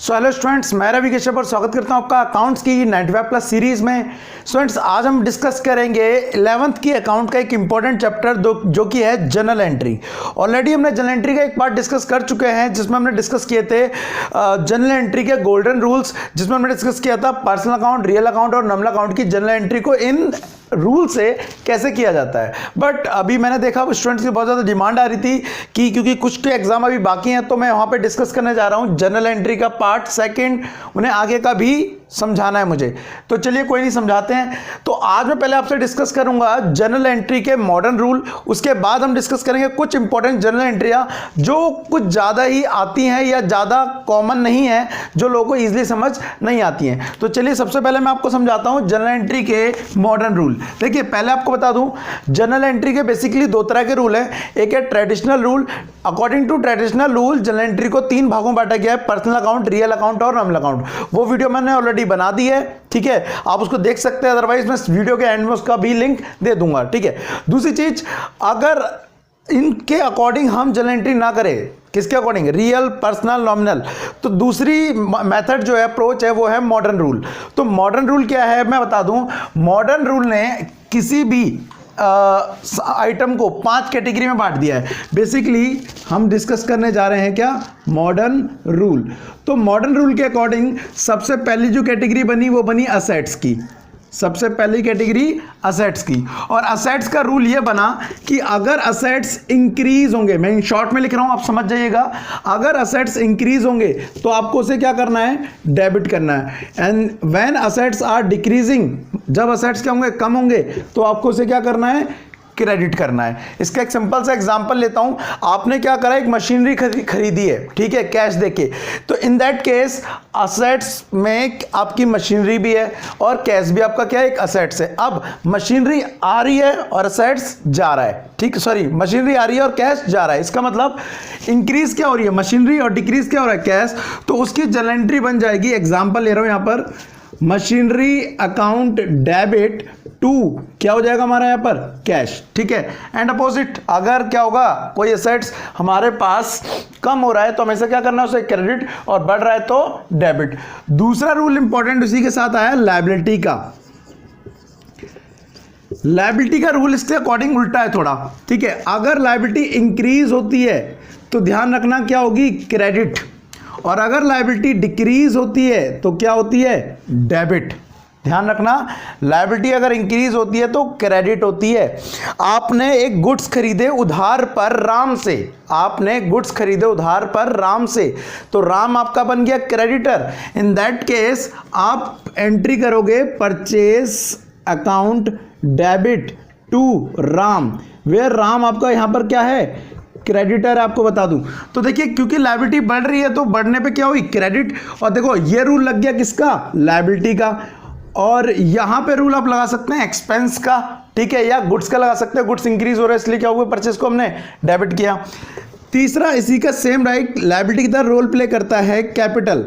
Hello students, मैं रवि केशव और स्वागत करता हूं आपका अकाउंट्स की 95+ सीरीज में। स्टूडेंट्स, आज हम डिस्कस करेंगे 11th की अकाउंट का एक इंपॉर्टेंट चैप्टर जो कि है जनरल एंट्री। ऑलरेडी हमने जनरल एंट्री का एक पार्ट डिस्कस कर चुके हैं जिसमें हमने डिस्कस किए थे जनरल एंट्री के गोल्डन रूल्स, जिसमें हमने डिस्कस किया था पर्सनल अकाउंट, रियल अकाउंट और नॉमिनल अकाउंट की जनरल एंट्री को इन रूल से कैसे किया जाता है। बट अभी मैंने देखा स्टूडेंट्स की बहुत ज़्यादा डिमांड आ रही थी कि क्योंकि कुछ के एग्जाम अभी बाकी हैं तो मैं वहाँ पे डिस्कस करने जा रहा हूँ जनरल एंट्री का पार्ट सेकंड, उन्हें आगे का भी समझाना है मुझे। तो चलिए कोई नहीं, समझाते हैं। तो आज मैं पहले आपसे डिस्कस करूंगा जनरल एंट्री के मॉडर्न रूल, उसके बाद हम डिस्कस करेंगे कुछ इंपॉर्टेंट जनरल एंट्रियां जो कुछ ज़्यादा ही आती हैं या ज़्यादा कॉमन नहीं है, जो लोगों को ईजिली समझ नहीं आती हैं। तो चलिए सबसे पहले मैं आपको समझाता हूं जनरल एंट्री के मॉडर्न रूल। देखिए पहले आपको बता दूं, जनरल एंट्री के बेसिकली दो तरह के रूल हैं। एक है traditional rule. According to traditional rule journal entry को 3 भागों में बांटा गया है, पर्सनल अकाउंट, रियल अकाउंट और नॉमिनल अकाउंट। वो वीडियो मैंने ऑलरेडी बना दी है, ठीक है, आप उसको देख सकते हैं, अदरवाइज मैं वीडियो के एंड में उसका भी लिंक दे दूंगा, ठीक है। दूसरी चीज, अगर इनके अकॉर्डिंग हम जनरल एंट्री ना करें, किसके अकॉर्डिंग, रियल, पर्सनल, नॉमिनल, तो दूसरी मेथड जो है, अप्रोच है, वो है मॉडर्न रूल। तो मॉडर्न रूल क्या है मैं बता दूं। मॉडर्न रूल ने किसी भी आइटम को 5 कैटेगरी में बांट दिया है। बेसिकली हम डिस्कस करने जा रहे हैं क्या, मॉडर्न रूल। तो मॉडर्न रूल के अकॉर्डिंग सबसे पहली जो कैटेगरी बनी वो बनी असेट्स की। सबसे पहली कैटेगरी असेट्स की, और असेट्स का रूल ये बना कि अगर असेट्स इंक्रीज होंगे, मैं इन शॉर्ट में लिख रहा हूं, आप समझ जाइएगा, अगर असेट्स इंक्रीज होंगे तो आपको उसे क्या करना है, डेबिट करना है। And when assets are decreasing, जब असेट्स क्या होंगे, कम होंगे, तो आपको उसे क्या करना है, क्रेडिट करना है। इसका एक सिंपल सा एग्जांपल लेता हूं। आपने क्या करा, एक मशीनरी खरीदी है, ठीक है, कैश देके। तो इन दैट केस असेट्स में आपकी मशीनरी भी है और कैश भी आपका क्या है, एक असेट्स है। अब मशीनरी आ रही है और असेट्स जा रहा है, ठीक, सॉरी, मशीनरी आ रही है और कैश जा रहा है। इसका मतलब इंक्रीज क्या हो रही है, मशीनरी, और डिक्रीज क्या हो रहा है, कैश। तो उसकी जनरल एंट्री बन जाएगी, एग्जाम्पल ले रहा हूं यहां पर, मशीनरी अकाउंट डेबिट टू क्या हो जाएगा हमारा यहां पर, कैश, ठीक है। एंड अपोजिट, अगर क्या होगा, कोई एसेट्स हमारे पास कम हो रहा है तो हमें क्या करना है, उसे क्रेडिट, और बढ़ रहा है तो डेबिट। दूसरा रूल इंपॉर्टेंट उसी के साथ आया, लायबिलिटी का। लायबिलिटी का रूल इसके अकॉर्डिंग उल्टा है थोड़ा, ठीक है। अगर लायबिलिटी इंक्रीज होती है तो ध्यान रखना क्या होगी, क्रेडिट, और अगर लायबिलिटी डिक्रीज होती है तो क्या होती है, डेबिट। ध्यान रखना, लायबिलिटी अगर इंक्रीज होती है तो क्रेडिट होती है। आपने एक गुड्स खरीदे उधार पर राम से, आपने गुड्स खरीदे उधार पर राम से, तो राम आपका बन गया क्रेडिटर। इन दैट केस आप एंट्री करोगे purchase account debit to Ram, where Ram आपका यहां पर क्या है, क्रेडिटर, आपको बता दूं। तो देखिए क्योंकि लायबिलिटी बढ़ रही है तो बढ़ने पे क्या हुई, क्रेडिट। और देखो ये रूल लग गया किसका, लायबिलिटी का। और यहां पे रूल आप लगा सकते हैं एक्सपेंस का, ठीक है, या गुड्स का लगा सकते हैं। गुड्स इंक्रीज हो रहा है इसलिए क्या हुआ, परचेज को हमने डेबिट किया। तीसरा इसी का सेम राइट लायबिलिटी की तरह रोल प्ले करता है कैपिटल।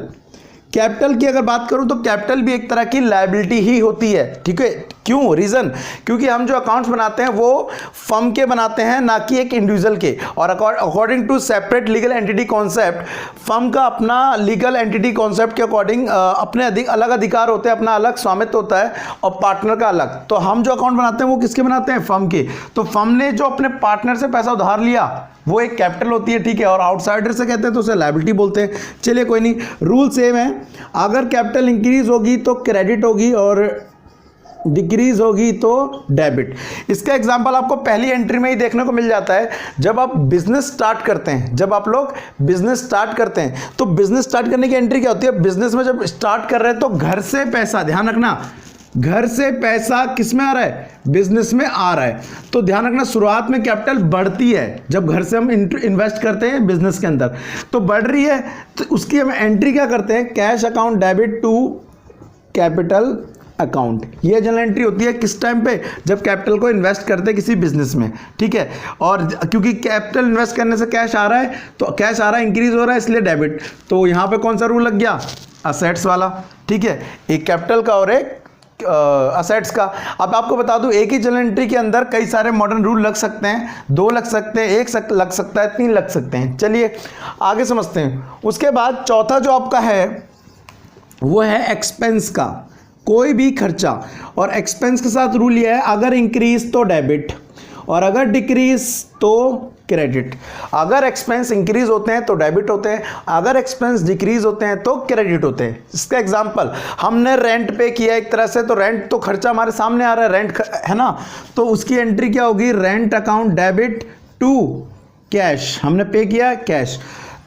कैपिटल की अगर बात करूं तो कैपिटल भी एक तरह की लायबिलिटी ही होती है, ठीक है। क्यों, रीजन, क्योंकि हम जो अकाउंट्स बनाते हैं वो फर्म के बनाते हैं, ना कि एक इंडिविजुअल के। और according to separate legal entity concept, firm का अपना लीगल एंटिटी कॉन्सेप्ट के अकॉर्डिंग अपने अलग अधिकार होते हैं, अपना अलग स्वामित्व होता है, और पार्टनर का अलग। तो हम जो अकाउंट बनाते हैं वो किसके बनाते हैं, फर्म के। तो फर्म ने जो अपने पार्टनर से पैसा उधार लिया वो एक कैपिटल होती है, ठीक है, और आउटसाइडर से कहते हैं तो उसे लायबिलिटी बोलते हैं। चलिए कोई नहीं, रूल सेम है। अगर कैपिटल इंक्रीज होगी तो क्रेडिट होगी और डिक्रीज होगी तो डेबिट। इसका एग्जांपल आपको पहली एंट्री में ही देखने को मिल जाता है। जब आप बिजनेस स्टार्ट करते हैं, जब आप लोग बिजनेस स्टार्ट करते हैं तो बिजनेस स्टार्ट करने की एंट्री क्या होती है, बिजनेस में जब स्टार्ट कर रहे हैं तो घर से पैसा, ध्यान रखना, घर से पैसा किस में आ रहा है, बिजनेस में आ रहा है। तो ध्यान रखना, शुरुआत में कैपिटल बढ़ती है जब घर से हम इन्वेस्ट करते हैं बिजनेस के अंदर, तो बढ़ रही है, तो उसकी हम एंट्री क्या करते हैं, cash account debit to capital account. ये जनरल एंट्री होती है किस टाइम पे, जब कैपिटल को इन्वेस्ट करते हैं किसी बिजनेस में, ठीक है। और क्योंकि कैपिटल इन्वेस्ट करने से कैश आ रहा है, तो कैश आ रहा है, इंक्रीज हो रहा है, इसलिए डेबिट। तो यहां पे कौन सा रूल लग गया, असेट्स वाला, ठीक है, एक कैपिटल का और एक असेट्स का। अब आपको बता दूं, एक ही जर्नल एंट्री के अंदर कई सारे मॉडर्न रूल लग सकते हैं, 2 लग सकते हैं, 1 लग सकता है, 3 लग सकते हैं। चलिए आगे समझते हैं। उसके बाद चौथा जो आपका है वो है एक्सपेंस का, कोई भी खर्चा। और एक्सपेंस के साथ रूल ये है, अगर इंक्रीज तो डेबिट और अगर डिक्रीज तो क्रेडिट। अगर एक्सपेंस इंक्रीज होते हैं तो डेबिट होते हैं, अगर एक्सपेंस डिक्रीज होते हैं तो क्रेडिट होते हैं। इसका एग्जांपल, हमने रेंट पे किया एक तरह से, तो रेंट तो खर्चा हमारे सामने आ रहा है, रेंट है ना, तो उसकी एंट्री क्या होगी, rent account debit to cash. हमने पे किया कैश।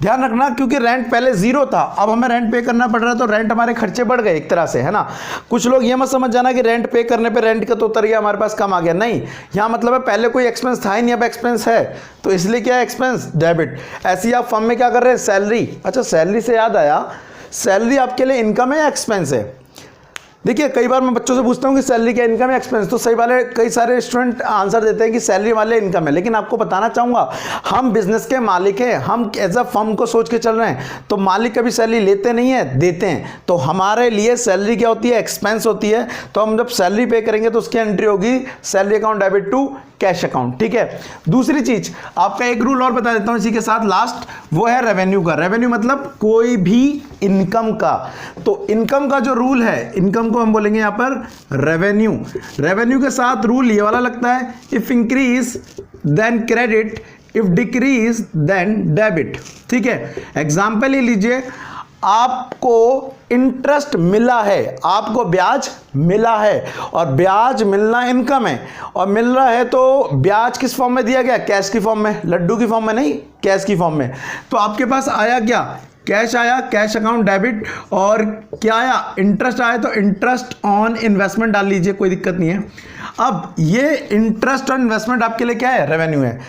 ध्यान रखना, क्योंकि रेंट पहले 0 था, अब हमें रेंट पे करना पड़ रहा है, तो रेंट हमारे खर्चे बढ़ गए एक तरह से, है ना। कुछ लोग ये मत समझ जाना कि रेंट पे करने पे रेंट का तो उतर गया, हमारे पास कम आ गया, नहीं। यहाँ मतलब है पहले कोई एक्सपेंस था ही नहीं, अब एक्सपेंस है, तो इसलिए क्या है, एक्सपेंस डेबिट। ऐसे ही आप फर्म में क्या कर रहे हैं, सैलरी। अच्छा, सैलरी से याद आया, सैलरी आपके लिए इनकम है या एक्सपेंस है? देखिए, कई बार मैं बच्चों से पूछता हूँ कि सैलरी क्या इनकम है एक्सपेंस, तो सही वाले कई सारे स्टूडेंट आंसर देते हैं कि सैलरी वाले इनकम है। लेकिन आपको बताना चाहूँगा, हम बिजनेस के मालिक हैं, हम एज अ फर्म को सोच के चल रहे हैं, तो मालिक कभी सैलरी लेते नहीं है, देते हैं। तो हमारे लिए सैलरी क्या होती है, एक्सपेंस होती है। तो हम जब सैलरी पे करेंगे तो उसकी एंट्री होगी salary account debit to cash account, ठीक है। दूसरी चीज, आपका एक रूल और बता देता हूं इसी के साथ लास्ट, वो है रेवेन्यू का। रेवेन्यू मतलब कोई भी इनकम का। तो इनकम का जो रूल है, इनकम को हम बोलेंगे यहां पर रेवेन्यू। रेवेन्यू के साथ रूल ये वाला लगता है, if increase then credit, if decrease then debit, ठीक है। एग्जाम्पल ये लीजिए, आपको इंटरेस्ट मिला है, आपको ब्याज मिला है, और ब्याज मिलना इनकम है, और मिल रहा है तो ब्याज किस फॉर्म में दिया गया, कैश की फॉर्म में, लड्डू की फॉर्म में नहीं, कैश की फॉर्म में। तो आपके पास आया क्या, कैश आया, कैश अकाउंट डेबिट, और क्या आया, इंटरेस्ट आया, तो इंटरेस्ट ऑन इन्वेस्टमेंट डाल लीजिए, कोई दिक्कत नहीं है। अब ये इंटरेस्ट ऑन इन्वेस्टमेंट आपके लिए क्या है, रेवेन्यू है।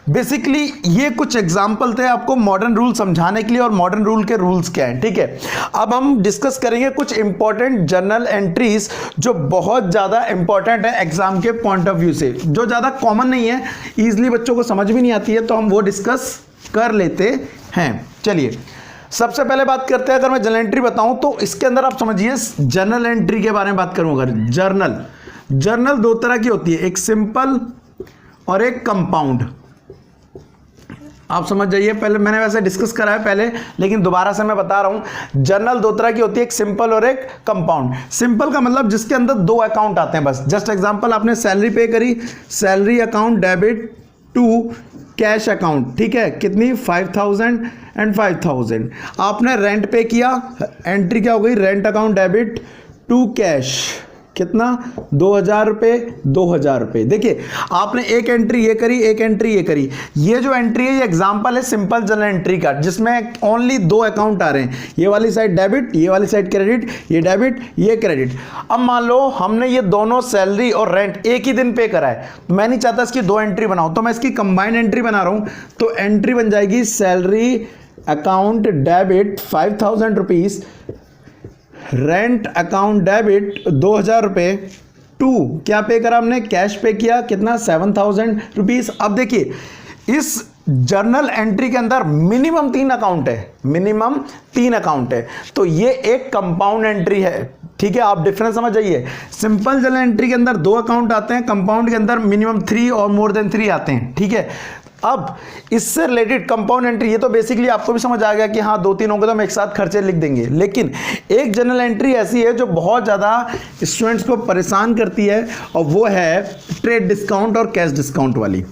बेसिकली ये कुछ एग्जाम्पल थे आपको मॉडर्न रूल समझाने के लिए, और मॉडर्न रूल के रूल्स क्या हैं, ठीक है। अब हम डिस्कस करेंगे कुछ इंपॉर्टेंट जर्नल एंट्रीज जो बहुत ज़्यादा इंपॉर्टेंट है एग्जाम के पॉइंट ऑफ व्यू से, जो ज़्यादा कॉमन नहीं है, ईजिली बच्चों को समझ भी नहीं आती है, तो हम वो डिस्कस कर लेते हैं। चलिए सबसे पहले बात करते हैं, अगर मैं जर्नल एंट्री बताऊं तो इसके अंदर आप समझिए, जर्नल एंट्री के बारे में बात करूं अगर, जर्नल 2 तरह की होती है, एक सिंपल और एक कंपाउंड। आप समझ जाइए, पहले मैंने वैसे डिस्कस करा है पहले, लेकिन दोबारा से मैं बता रहा हूं। जर्नल 2 तरह की होती है, एक सिंपल और एक कंपाउंड। सिंपल का मतलब जिसके अंदर 2 अकाउंट आते हैं बस। जस्ट एग्जांपल, आपने सैलरी पे करी, salary account debit to cash account, ठीक है, कितनी 5000 एंड 5000। आपने रेंट पे किया, एंट्री क्या हो गई, rent account debit to cash, कितना 2000 रुपये, 2000 रुपये। देखिए आपने एक एंट्री ये करी, एक एंट्री ये करी। ये जो एंट्री है ये एग्जांपल है सिंपल जर्नल एंट्री का, जिसमें ओनली 2 अकाउंट आ रहे हैं, ये वाली साइड डेबिट, ये वाली साइड क्रेडिट, ये डेबिट, ये क्रेडिट। अब मान लो हमने ये दोनों सैलरी और रेंट एक ही दिन पे करा है, मैं नहीं चाहता इसकी 2 एंट्री बनाऊं, तो मैं इसकी कंबाइंड एंट्री बना रहा हूं। तो एंट्री बन जाएगी salary account debit 5000 rupees, rent account debit 2000 रुपये, टू क्या पे करा हमने, कैश पे किया, कितना 7000 रुपीज। अब देखिए इस जर्नल एंट्री के अंदर मिनिमम 3 अकाउंट है, मिनिमम 3 अकाउंट है, तो ये एक कंपाउंड एंट्री है, ठीक है। आप डिफरेंस समझ जाइए, सिंपल जर्नल एंट्री के अंदर 2 अकाउंट आते हैं, कंपाउंड के अंदर मिनिमम 3 और मोर देन 3 आते हैं, ठीक है। अब इससे रिलेटेड कंपाउंड एंट्री, ये तो बेसिकली आपको भी समझ आ गया कि हाँ 2-3 होंगे तो हम एक साथ खर्चे लिख देंगे, लेकिन एक जर्नल एंट्री ऐसी है जो बहुत ज़्यादा स्टूडेंट्स को परेशान करती है, और वो है ट्रेड डिस्काउंट और कैश डिस्काउंट वाली।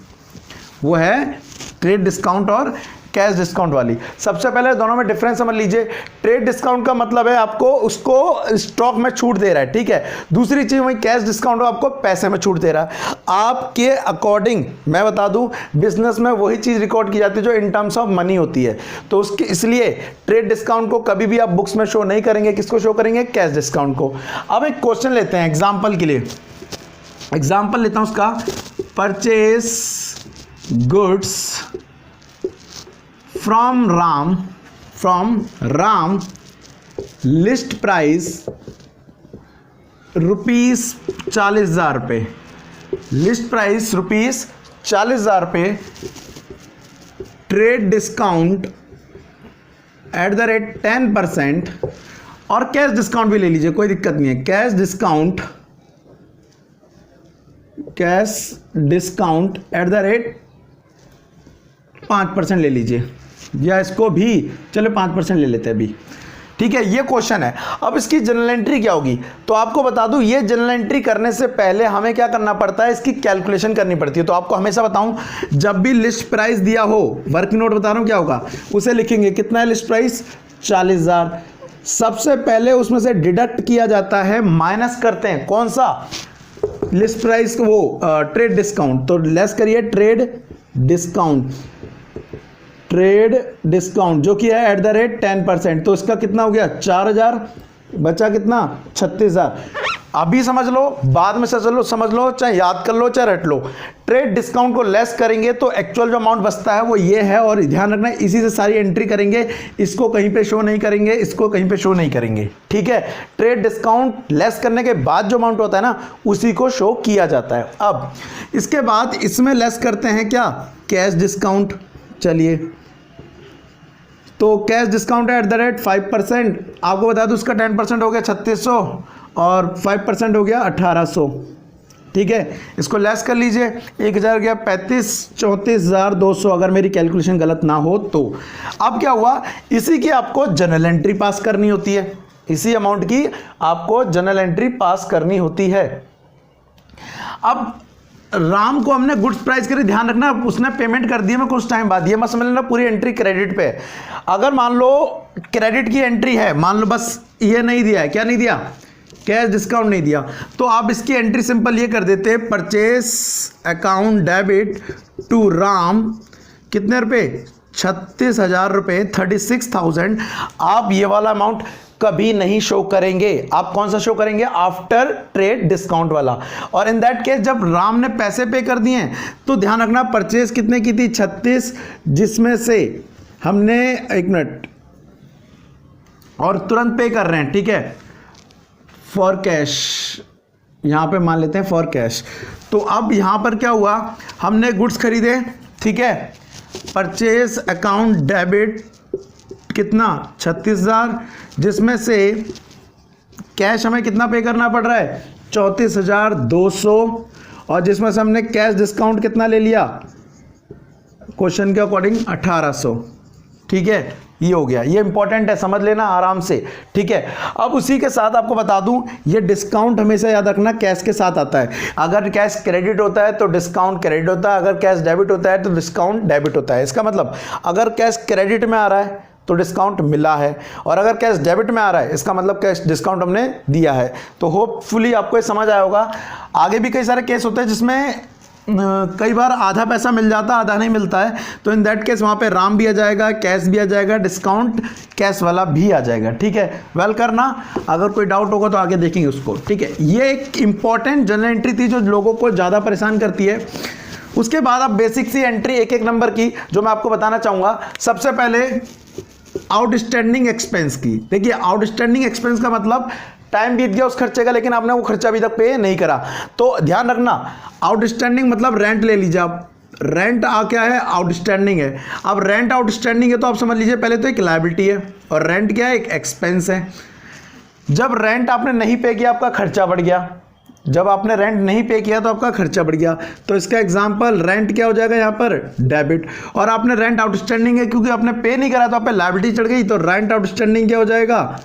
वो है ट्रेड डिस्काउंट और कैश डिस्काउंट वाली। सबसे पहले दोनों में डिफरेंस समझ लीजिए। ट्रेड डिस्काउंट का मतलब है आपको उसको स्टॉक में छूट दे रहा है, ठीक है। दूसरी चीज वही कैश डिस्काउंट आपको पैसे में छूट दे रहा है। आपके अकॉर्डिंग मैं बता दूं, बिजनेस में वही चीज रिकॉर्ड की जाती है जो इन टर्म्स ऑफ मनी होती है, तो उसके इसलिए ट्रेड डिस्काउंट को कभी भी आप बुक्स में शो नहीं करेंगे। किसको शो करेंगे, कैश डिस्काउंट को। अब एक क्वेश्चन लेते हैं एग्जाम्पल के लिए, एग्जाम्पल लेता हूं उसका, purchase goods from Ram, list price ₹40,000 रुपये, लिस्ट प्राइस ₹40,000 रुपये, ट्रेड डिस्काउंट @ 10%, और कैश डिस्काउंट भी ले लीजिए, कोई दिक्कत नहीं है। Cash discount cash discount at the rate 5% ले लीजिए, या इसको भी चलो 5% ले लेते हैं अभी, ठीक है। ये क्वेश्चन है। अब इसकी जनरल एंट्री क्या होगी, तो आपको बता दूं ये जनरल एंट्री करने से पहले हमें क्या करना पड़ता है, इसकी कैलकुलेशन करनी पड़ती है। तो आपको हमेशा बताऊं, जब भी लिस्ट प्राइस दिया हो, वर्किंग नोट बता रहा हूं क्या होगा, उसे लिखेंगे कितना है लिस्ट प्राइस 40,000। सबसे पहले उसमें से डिडक्ट किया जाता है, माइनस करते हैं कौन सा, लिस्ट प्राइस, वो ट्रेड डिस्काउंट। तो लेस करिए ट्रेड डिस्काउंट जो कि है एट द रेट 10%। तो इसका कितना हो गया 4,000, बचा कितना 36,000। अभी समझ लो, बाद में समझ लो, चाहे याद कर लो चाहे रट लो। ट्रेड डिस्काउंट को लेस करेंगे तो एक्चुअल जो अमाउंट बचता है वो ये है, और ध्यान रखना इसी से सारी एंट्री करेंगे, इसको कहीं पे शो नहीं करेंगे, इसको कहीं पे शो नहीं करेंगे, ठीक है। ट्रेड डिस्काउंट लेस करने के बाद जो अमाउंट होता है ना, उसी को शो किया जाता है। अब इसके बाद इसमें लेस करते हैं क्या, कैश डिस्काउंट। चलिए, तो कैश डिस्काउंट है एट द रेट 5%। आपको बता दूं उसका 10% हो गया 3600 और 5% हो गया 1800, ठीक है। इसको लेस कर लीजिए, 1000 गया 34,200 अगर मेरी कैलकुलेशन गलत ना हो तो। अब क्या हुआ, इसी की आपको जनरल एंट्री पास करनी होती है, इसी अमाउंट की आपको जनरल एंट्री पास करनी होती है। अब राम को हमने गुड्स प्राइस करी, ध्यान रखना उसने पेमेंट कर दी मैं कुछ टाइम बाद, ये मत समझ लेना पूरी एंट्री क्रेडिट पे। अगर मान लो क्रेडिट की एंट्री है, मान लो बस ये नहीं दिया है, क्या नहीं दिया, कैश डिस्काउंट नहीं दिया, तो आप इसकी एंट्री सिंपल ये कर देते, purchase account debit to Ram, कितने रुपए 36,000 रुपए, 36,000। आप ये वाला अमाउंट कभी नहीं शो करेंगे, आप कौन सा शो करेंगे, आफ्टर ट्रेड डिस्काउंट वाला। और इन दैट केस जब राम ने पैसे पे कर दिए तो ध्यान रखना परचेज कितने की थी 36, जिसमें से हमने, एक मिनट, और तुरंत पे कर रहे हैं, ठीक है, फॉर कैश, यहां पे मान लेते हैं फॉर कैश। तो अब यहां पर क्या हुआ, हमने गुड्स खरीदे, ठीक है, परचेज अकाउंट डेबिट कितना 36,000, जिसमें से कैश हमें कितना पे करना पड़ रहा है 34,200, और जिसमें से हमने कैश डिस्काउंट कितना ले लिया क्वेश्चन के अकॉर्डिंग 1,800, ठीक है। ये हो गया, ये इंपॉर्टेंट है, समझ लेना आराम से, ठीक है। अब उसी के साथ आपको बता दूं, ये डिस्काउंट हमेशा याद रखना कैश के साथ आता है। अगर कैश क्रेडिट होता है तो डिस्काउंट क्रेडिट होता है, अगर कैश डेबिट होता है तो डिस्काउंट डेबिट होता है। इसका मतलब अगर कैश क्रेडिट में आ रहा है तो डिस्काउंट मिला है, और अगर कैश डेबिट में आ रहा है इसका मतलब कैश डिस्काउंट हमने दिया है। तो होपफुली आपको ये समझ आया होगा। आगे भी कई सारे केस होते हैं जिसमें कई बार आधा पैसा मिल जाता है, आधा नहीं मिलता है, तो इन दैट केस वहाँ पे राम भी आ जाएगा, कैश भी आ जाएगा, डिस्काउंट कैश वाला भी आ जाएगा, ठीक है। वेल करना, अगर कोई डाउट होगा तो आगे देखेंगे उसको, ठीक है। ये एक इंपॉर्टेंट जनरल एंट्री थी जो लोगों को ज़्यादा परेशान करती है। उसके बाद आप बेसिक सी एंट्री एक एक नंबर की जो मैं आपको बताना चाहूँगा। सबसे पहले आउटस्टैंडिंग एक्सपेंस की। देखिए आउटस्टैंडिंग एक्सपेंस का मतलब टाइम बीत गया उस खर्चे का, लेकिन आपने वो खर्चा अभी तक पे नहीं करा, तो ध्यान रखना आउटस्टैंडिंग मतलब रेंट ले लीजिए आप, रेंट क्या है आउटस्टैंडिंग है। अब रेंट आउटस्टैंडिंग है तो आप समझ लीजिए पहले तो एक लायबिलिटी है और रेंट क्या है, एक एक्सपेंस है। जब रेंट आपने नहीं पे किया आपका खर्चा बढ़ गया, जब आपने रेंट नहीं पे किया तो आपका खर्चा बढ़ गया। तो इसका एग्जांपल रेंट क्या हो जाएगा यहाँ पर डेबिट, और आपने रेंट आउटस्टैंडिंग है क्योंकि आपने पे नहीं करा तो आप पे लायबिलिटी चढ़ गई, तो रेंट आउटस्टैंडिंग क्या हो जाएगा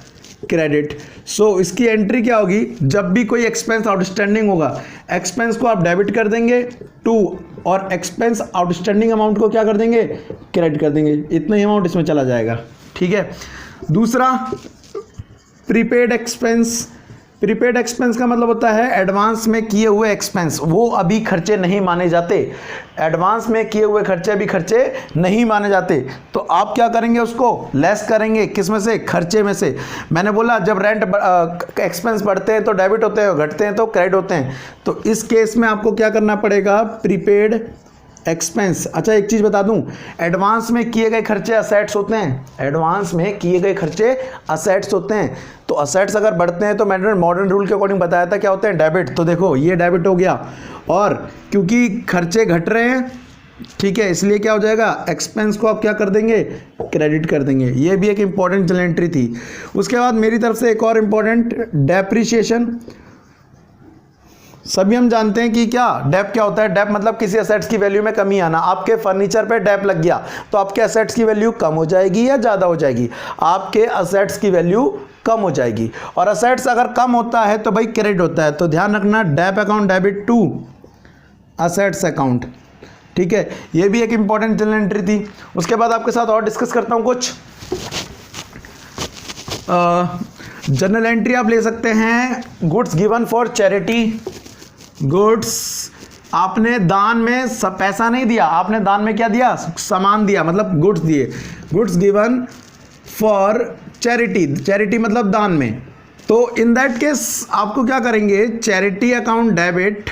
क्रेडिट। सो इसकी एंट्री क्या होगी, जब भी कोई एक्सपेंस आउटस्टैंडिंग होगा एक्सपेंस को आप डेबिट कर देंगे टू, और एक्सपेंस आउटस्टैंडिंग अमाउंट को क्या कर देंगे क्रेडिट कर देंगे, इतना ही अमाउंट इसमें चला जाएगा, ठीक है। दूसरा प्रीपेड एक्सपेंस। प्रीपेड एक्सपेंस का मतलब होता है एडवांस में किए हुए एक्सपेंस, वो अभी खर्चे नहीं माने जाते, एडवांस में किए हुए खर्चे अभी खर्चे नहीं माने जाते। तो आप क्या करेंगे, उसको लेस करेंगे, किस में से, खर्चे में से। मैंने बोला जब रेंट एक्सपेंस बढ़ते हैं तो डेबिट होते हैं, घटते हैं तो क्रेडिट होते हैं। तो इस केस में आपको क्या करना पड़ेगा, प्रीपेड एक्सपेंस। अच्छा एक चीज़ बता दूं, एडवांस में किए गए खर्चे असेट्स होते हैं, एडवांस में किए गए खर्चे असेट्स होते हैं। तो असेट्स अगर बढ़ते हैं तो मैंने मॉडर्न रूल के अकॉर्डिंग बताया था क्या होते हैं डेबिट, तो देखो ये डेबिट हो गया, और क्योंकि खर्चे घट रहे हैं, ठीक है, इसलिए क्या हो जाएगा एक्सपेंस को आप क्या कर देंगे क्रेडिट कर देंगे। ये भी एक इंपॉर्टेंट जनरल एंट्री थी। उसके बाद मेरी तरफ से एक और इंपॉर्टेंट डेप्रिसिएशन। सभी हम जानते हैं कि क्या डेप क्या होता है। डेप मतलब किसी एसेट्स की वैल्यू में कमी आना। आपके फर्नीचर पे डेप लग गया तो आपके एसेट्स की वैल्यू कम हो जाएगी या ज़्यादा हो जाएगी? आपके एसेट्स की वैल्यू कम हो जाएगी। और एसेट्स अगर कम होता है तो भाई क्रेडिट होता है। तो ध्यान रखना, dep account debit to assets account, ठीक है। ये भी एक इंपॉर्टेंट जर्नल एंट्री थी। उसके बाद आपके साथ और डिस्कस करता हूँ कुछ जर्नल एंट्री आप ले सकते हैं। Goods given for charity. Goods, आपने दान में सब पैसा नहीं दिया, आपने दान में क्या दिया? सामान दिया, मतलब गुड्स दिए। Goods given for charity, charity मतलब दान में। तो इन दैट केस आपको क्या करेंगे? Charity account debit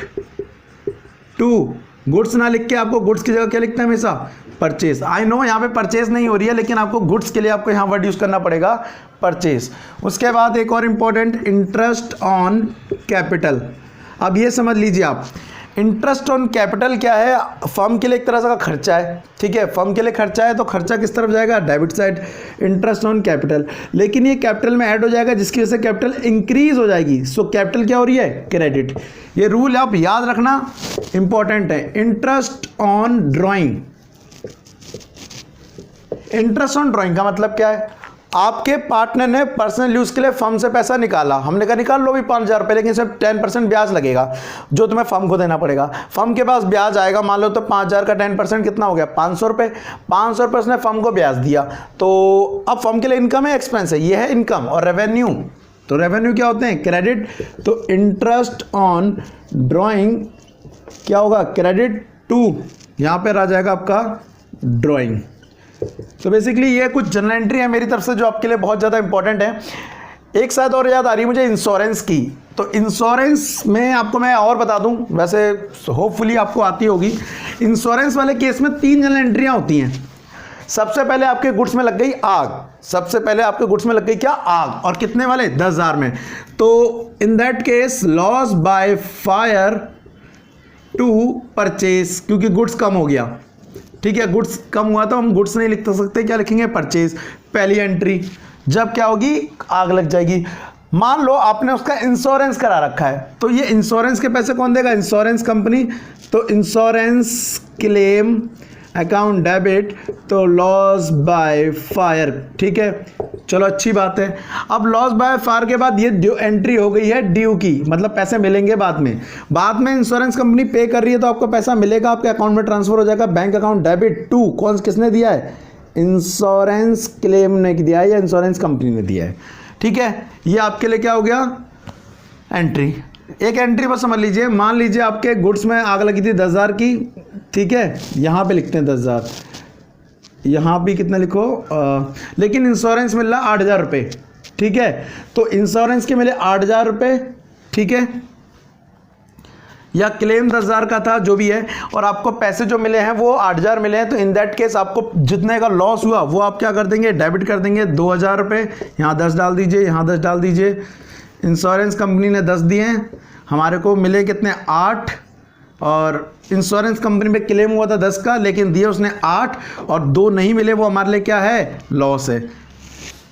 to goods ना लिख के आपको गुड्स की जगह क्या लिखना है हमेशा? परचेज। आई नो यहाँ पे परचेज नहीं हो रही है, लेकिन आपको गुड्स के लिए आपको यहाँ वर्ड यूज करना पड़ेगा, परचेज। उसके बाद एक और इंपॉर्टेंट, इंटरेस्ट ऑन कैपिटल। अब ये समझ लीजिए आप, इंटरेस्ट ऑन कैपिटल क्या है? फर्म के लिए एक तरह का खर्चा है, ठीक है। फर्म के लिए खर्चा है तो खर्चा किस तरफ जाएगा? Debit side, interest on capital. लेकिन ये कैपिटल में ऐड हो जाएगा जिसकी वजह से कैपिटल इंक्रीज हो जाएगी। सो कैपिटल क्या हो रही है? क्रेडिट। ये रूल आप याद रखना, इंपॉर्टेंट है। Interest on drawing, interest on drawing का मतलब क्या है? आपके पार्टनर ने पर्सनल यूज के लिए फर्म से पैसा निकाला, हमने कहा निकाल लो भी 5,000 रुपये, लेकिन सिर्फ 10% ब्याज लगेगा जो तुम्हें फर्म को देना पड़ेगा। फर्म के पास ब्याज आएगा, मान लो तो 5,000 का 10% कितना हो गया? 500 रुपये। 500 रुपये उसने फर्म को ब्याज दिया। तो अब फर्म के लिए इनकम है, एक्सपेंस है? ये है इनकम। और रेवेन्यू, तो रेवेन्यू क्या होते हैं? क्रेडिट। तो इंटरेस्ट ऑन ड्रॉइंग क्या होगा? क्रेडिट टू, यहाँ पर आ जाएगा आपका ड्रॉइंग। तो बेसिकली ये कुछ जनरल एंट्री है मेरी तरफ से जो आपके लिए बहुत ज़्यादा इंपॉर्टेंट है। एक साथ और याद आ रही है मुझे, इंश्योरेंस की। तो इंश्योरेंस में आपको मैं और बता दूं, वैसे होपफुली आपको आती होगी। इंश्योरेंस वाले केस में 3 जनरल एंट्रियां होती हैं। सबसे पहले आपके गुड्स में लग गई आग, सबसे पहले आपके गुड्स में लग गई क्या? आग। और कितने वाले? 10,000 में। तो in that case loss by fire to purchase, क्योंकि गुड्स कम हो गया, ठीक है। गुड्स कम हुआ तो हम गुड्स नहीं लिख सकते, क्या लिखेंगे? परचेज। पहली एंट्री। जब क्या होगी? आग लग जाएगी। मान लो आपने उसका इंश्योरेंस करा रखा है, तो ये इंश्योरेंस के पैसे कौन देगा? Insurance company. तो इंश्योरेंस क्लेम अकाउंट डेबिट, तो लॉस बाय फायर, ठीक है। चलो अच्छी बात है। अब लॉस बाय फायर के बाद ये एंट्री हो गई है ड्यू की, मतलब पैसे मिलेंगे बाद में। बाद में इंश्योरेंस कंपनी पे कर रही है तो आपको पैसा मिलेगा, आपके अकाउंट में ट्रांसफर हो जाएगा। बैंक अकाउंट डेबिट टू, कौन किसने दिया है? इंश्योरेंस क्लेम ने दिया है या इंश्योरेंस कंपनी ने दिया है, ठीक है। ये आपके लिए क्या हो गया? एंट्री। एक एंट्री बस समझ लीजिए, मान लीजिए आपके गुड्स में आग लगी थी 10,000 की, ठीक है। यहाँ पे लिखते हैं 10,000, यहाँ भी कितना लिखो, लेकिन इंश्योरेंस मिल रहा 8,000 रुपये, ठीक है। तो इंश्योरेंस के मिले 8,000 रुपये, ठीक है, या क्लेम 10,000 का था, जो भी है, और आपको पैसे जो मिले हैं वो 8,000 मिले हैं। तो इन दैट केस आपको जितने का लॉस हुआ वो आप क्या कर देंगे? डेबिट कर देंगे। 2,000 रुपये, यहाँ 10 डाल दीजिए, यहाँ 10 डाल दीजिए। इंश्योरेंस कंपनी ने 10 दिए हैं, हमारे को मिले कितने? 8। और इंश्योरेंस कंपनी में क्लेम हुआ था 10 का, लेकिन दिए उसने 8, और 2 नहीं मिले, वो हमारे लिए क्या है? लॉस है।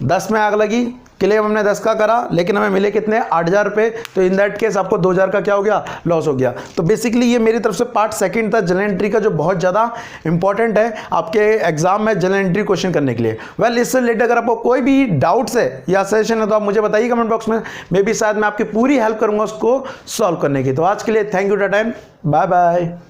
10 में आग लगी, क्लेम हमने 10 का करा, लेकिन हमें मिले कितने? 8,000 रुपये। तो इन दैट केस आपको 2,000 का क्या हो गया? लॉस हो गया। तो बेसिकली ये मेरी तरफ से पार्ट सेकंड था जनरल एंट्री का, जो बहुत ज़्यादा इंपॉर्टेंट है आपके एग्जाम में जनरल एंट्री क्वेश्चन करने के लिए। वेल, इससे रिलेटेड अगर आपको कोई भी डाउट्स है या सजेशन है तो आप मुझे बताइए कमेंट बॉक्स में। मे बी शायद मैं आपकी पूरी हेल्प करूँगा उसको सॉल्व करने की। तो आज के लिए thank you, time, bye bye.